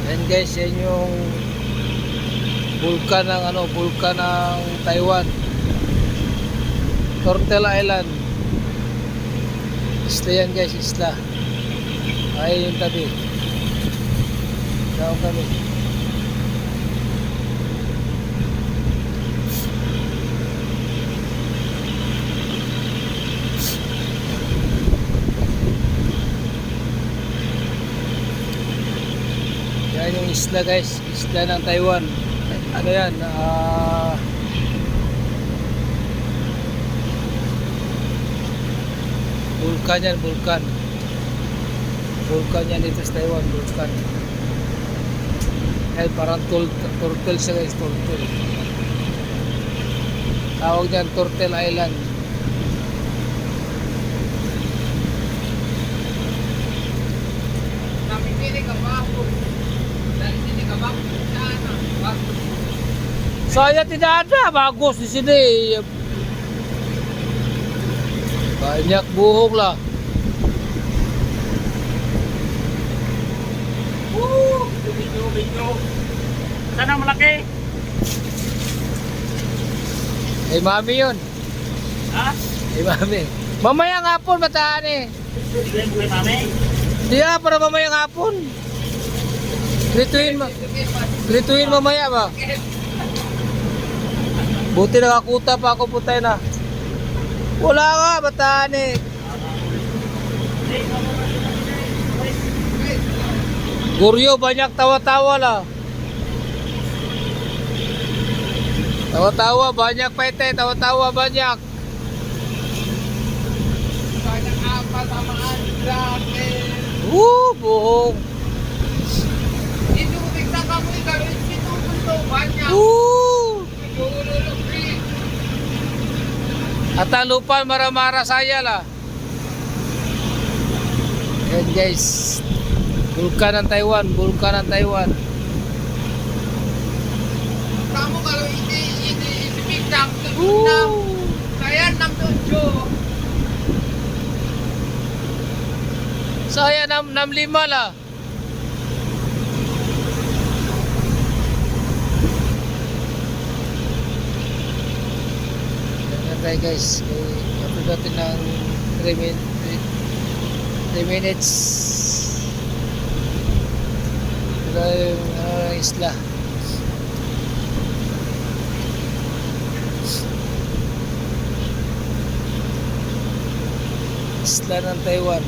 Yan guys, yan yung bulkan ng bulkan ng Taiwan. Turtle Island. Isla yan guys, isla. Ay yung tabi. Daw kami. Yan yung isla guys, isla ng Taiwan. Ano yan? Vulkan yan, vulkan. Vulkan yan dito sa Taiwan, vulkan. Yan parang turtle siya guys, turtle. Tawag niyan Turtle Island. Saya tidak ada, bagus di sini. Banyak buhok lah. Video. Sana malaki. Eh mami yun. Ha? Eh mami. Mamaya nga hapon bataan eh. Sige, buhay mami. Diya para mamaya nga hapon. Grituin mamaya ba? Buti nakakuta pa ako, putay na. Wala nga, bataan eh. Guryo, banyak tawa-tawa lah. Tawa-tawa, banyak pete, tawa-tawa, banyak. Banyak apa samaan gratis. Buhong. Itu bisa kamu kalau itu tuh banyak. At ang lupa maramara saya lah. Yan guys. Bulkan ng Taiwan, bulkan ng Taiwan. Kamu kalau ini bintang enam, saya 67. Saya 65 lah. Yan tayo guys. Upload natin ng 3 minutes. Ito yung isla. Isla ng Taiwan.